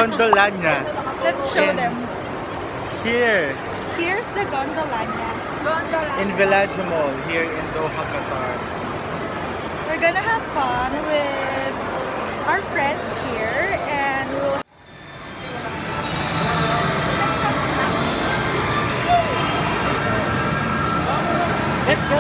gondolanya. Let's show them. Here, Here's the gondolanya. in Village Mall, here in Doha, Qatar. We're gonna have fun with our friends here and we'll Let's go!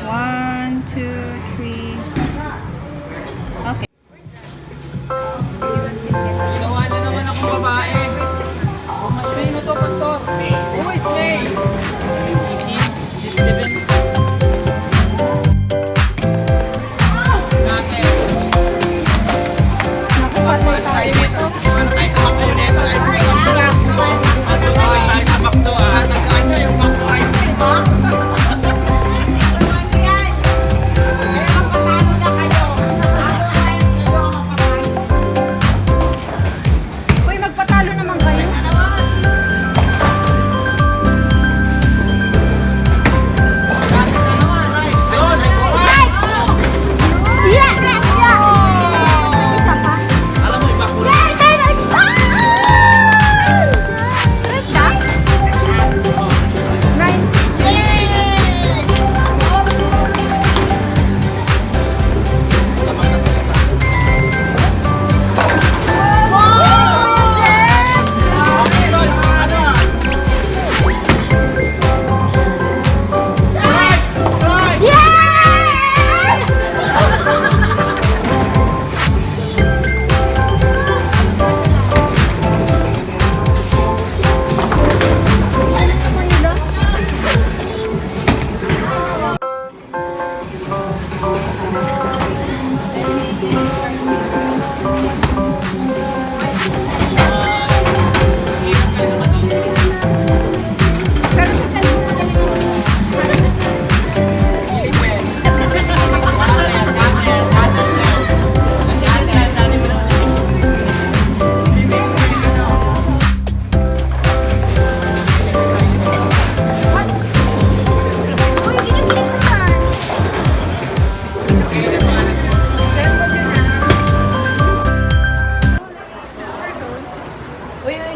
One, two, three. Okay. Ginawa niya naman akong babae. Sino to, Pastor? Who is May? Sis 18, sis 7. Nakapatay tayo nito. Tayo sa Macdo nito. Tayo sa Macdo lang. Tayo sa Macdo ah. Tagaan nyo yung Macdo ice cream ha. Uy, magpatalo naman kayo. Alam mo, iba ko lang.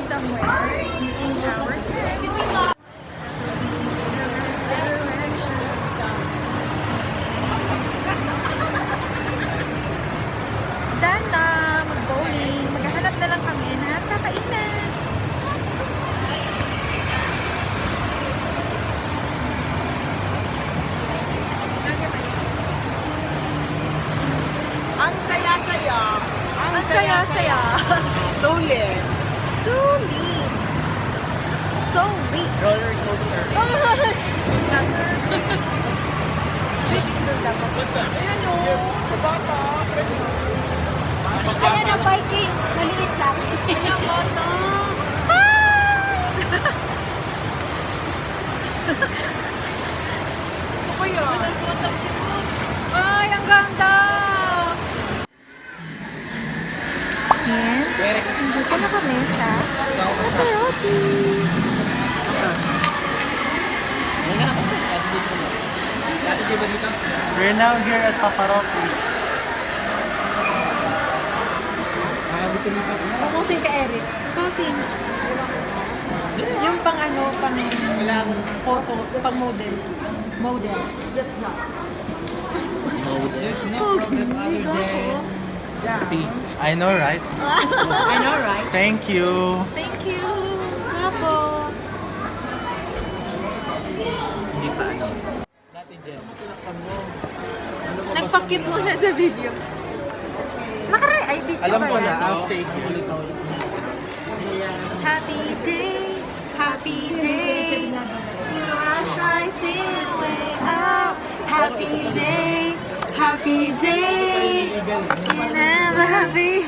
Somewhere eating our snacks. Done na mag-bowling. Maghahanap na lang kami na kakainan. Ang saya-saya. Ang saya-saya. Sulit. Sulit. So lit. Roller coaster. Ayan o. Sa bata. Ayan ang biking. Maliit lang. Ayan, bata. Gusto ko yun. Ay, ang ganda. And, dito na kami sa karaoke. We're now here at Paparotti. Pupusin ka, Eric. Pusin. Yung pang ano, pang photo, pang model. Models. I know, right? I know, right? Thank you. Thank you. Babo. Hindi pa ano. Dati Jen. Nagpakit muna sa video. Ay, video Alam ba ko yan? na, I'll stay here. Happy day, happy day. You wash my sin away. Oh, happy day, happy day. You never happy.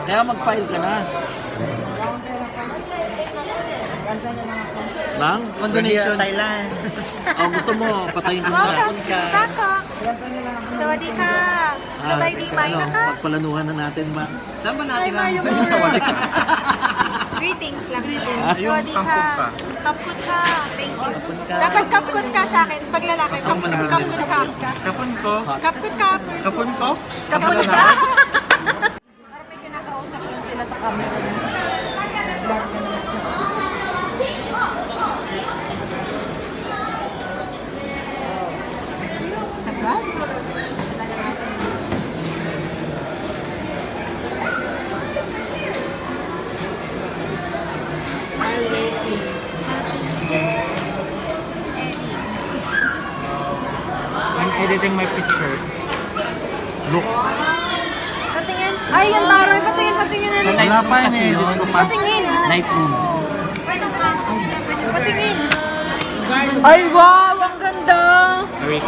Kaya mag-file ka na. Mag-alsa na lang ako. Lang? Donation. Donation. Thailand. Oh, gusto mo, patayin ko Welcome na. to Bangkok. Alsa na lang ako. Sawadee ka. Sabay di may na ka. Pagpalanuhan na natin ba? Saan ba natin Mario ang... Sa wala. Greetings lang. Yung Sawadee ka. kamput ka. Kapkut ka. Thank you. Dapat kapkut ka sa akin. Pag lalaki, kapkut ka. Kapun ko. Kapkut ka. Kapun ko. Kapkut ka. Parang may kinakausap lang sila sa camera. Tagal? I'm editing my picture. Look. Patingin. Ay, yung taroy. Patingin, patingin. Wala pa yun eh. Edit ko pa. Patingin. Lightroom. Patingin. Ay, wow! Ang ganda! Sorry.